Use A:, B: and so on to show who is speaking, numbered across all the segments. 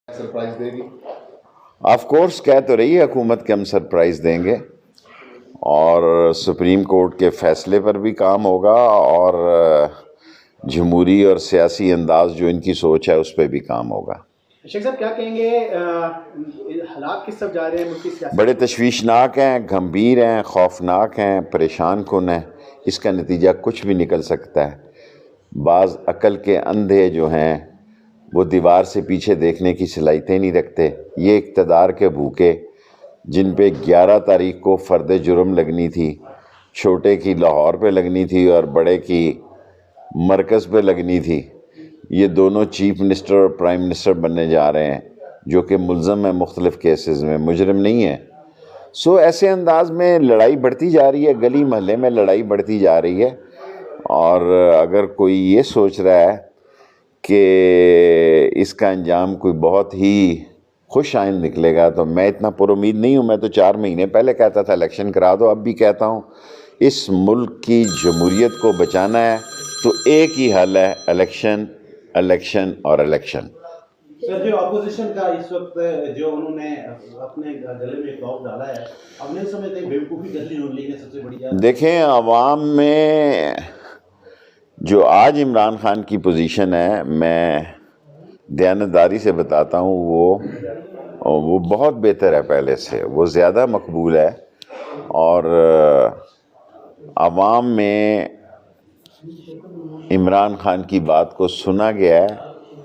A: Surprise देगी।
B: Of course कह तो रही है हुकूमत कि हम सरप्राइज़ देंगे और सुप्रीम कोर्ट के फैसले पर भी काम होगा और जमहूरी और सियासी अंदाज जो इनकी सोच है उस पर भी काम होगा।
C: शेख साहब क्या कहेंगे, हालात किस तरफ जा रहे हैं मुल्क की सियासत?
B: बड़े तशवीशनाक हैं, गंभीर हैं, खौफनाक हैं, परेशान कुन हैं। इसका नतीजा कुछ भी निकल सकता है। बाज़ अकल के अंधे जो हैं वो दीवार से पीछे देखने की सलाहियतें नहीं रखते। ये इक़्तिदार के भूखे जिन पे 11 तारीख को फ़र्द जुर्म लगनी थी, छोटे की लाहौर पे लगनी थी और बड़े की मरकज़ पे लगनी थी, ये दोनों चीफ मिनिस्टर और प्राइम मिनिस्टर बनने जा रहे हैं जो कि मुल्ज़म हैं मुख्तलिफ़ केसेस में, मुजरिम नहीं है। सो ऐसे अंदाज में लड़ाई बढ़ती जा रही है, गली महल्ले में लड़ाई बढ़ती जा रही है। और अगर कोई ये सोच रहा है कि इसका अंजाम कोई बहुत ही खुश आइंद निकलेगा तो मैं इतना पुरुमीद नहीं हूँ। मैं तो 4 महीने पहले कहता था इलेक्शन करा दो, अब भी कहता हूँ इस मुल्क की जमहूरियत को बचाना है तो एक ही हल है, इलेक्शन, इलेक्शन और इलेक्शन।
D: सर, जो अपोजिशन का इस वक्त जो उन्होंने अपने गले में तोप डाला है, अब नहीं समझते बेवकूफ़ी कर ली नून लीग ने सबसे बड़ी।
B: देखें, अवाम में जो आज इमरान खान की पोजीशन है, मैं दयानतदारी से बताता हूँ, वो बहुत बेहतर है पहले से, वो ज़्यादा मकबूल है और अवाम में इमरान खान की बात को सुना गया है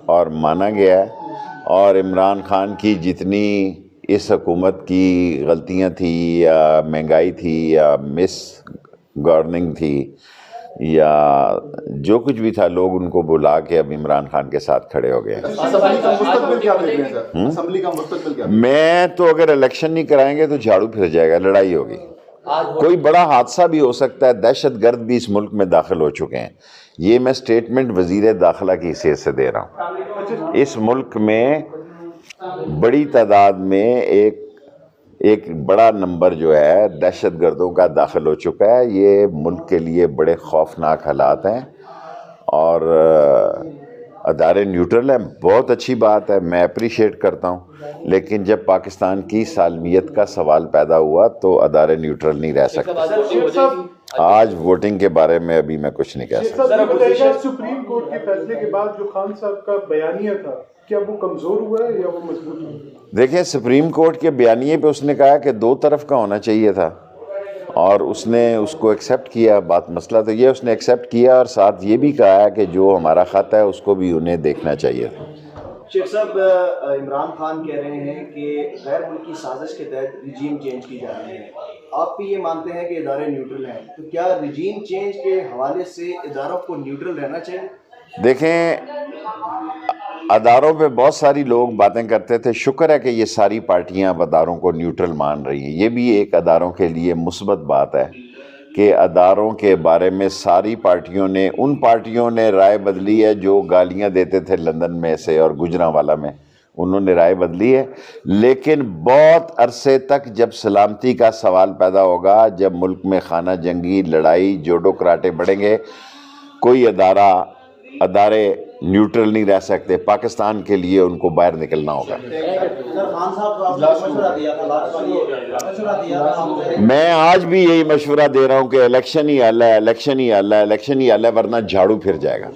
B: और माना गया है। और इमरान खान की जितनी इस हुकूमत की गलतियां थी या महंगाई थी या मिस गवर्निंग थी या जो कुछ भी था, लोग उनको बुला के अब इमरान खान के साथ खड़े हो गए।
A: असम्बली का मुस्तकबिल क्या देख रहे हैं सर? असम्बली का मुस्तकबिल क्या?
B: मैं तो अगर इलेक्शन नहीं कराएंगे तो झाड़ू फिर जाएगा, लड़ाई होगी, कोई बड़ा हादसा भी हो सकता है। दहशतगर्द भी इस मुल्क में दाखिल हो चुके हैं। ये मैं स्टेटमेंट वज़ीर दाखिला की हैसियत से दे रहा हूँ। इस मुल्क में बड़ी तादाद में एक बड़ा नंबर जो है दहशतगर्दों का दाखिल हो चुका है। ये मुल्क के लिए बड़े खौफनाक हालात हैं और अदारे न्यूट्रल हैं, बहुत अच्छी बात है, मैं अप्रिशिएट करता हूँ। लेकिन जब पाकिस्तान की सालमियत का सवाल पैदा हुआ तो अदारे न्यूट्रल नहीं रह सकते। आज वोटिंग के बारे में अभी मैं कुछ नहीं कह सकता।
E: सुप्रीम कोर्ट के फैसले के बाद जो खान साहब का बयानिया था, क्या वो कमज़ोर हुआ है या वो मजबूत हुआ?
B: देखिए, सुप्रीम कोर्ट के बयानिए पे उसने कहा कि 2 तरफ का होना चाहिए था और उसने उसको एक्सेप्ट किया। बात मसला तो ये उसने एक्सेप्ट किया और साथ ये भी कहा है कि जो हमारा खत है उसको भी उन्हें देखना चाहिए था।
D: शेख साहब, इमरान खान कह रहे हैं कि गैर मुल्की साजिश के तहत रिजीम चेंज की जा रही है। आप भी ये मानते हैं कि इदारे न्यूट्रल हैं, तो क्या रिजीम चेंज के हवाले से इदारों को न्यूट्रल रहना चाहिए?
B: देखें, अदारों पे बहुत सारी लोग बातें करते थे। शुक्र है कि ये सारी पार्टियां अदारों को न्यूट्रल मान रही हैं। ये भी एक अदारों के लिए मुस्बत बात है कि अदारों के बारे में सारी पार्टियों ने, उन पार्टियों ने राय बदली है जो गालियां देते थे लंदन में से और गुजरांवाला में, उन्होंने राय बदली है। लेकिन बहुत अरसे तक जब सलामती का सवाल पैदा होगा, जब मुल्क में खाना जंगी, लड़ाई, जोड़ो कराटे बढ़ेंगे, कोई अदारे न्यूट्रल नहीं रह सकते। पाकिस्तान के लिए उनको बाहर निकलना होगा। मैं आज भी यही मशवरा दे रहा हूँ कि इलेक्शन ही हल है, इलेक्शन ही हल है, इलेक्शन ही हल है, वरना झाड़ू फिर जाएगा।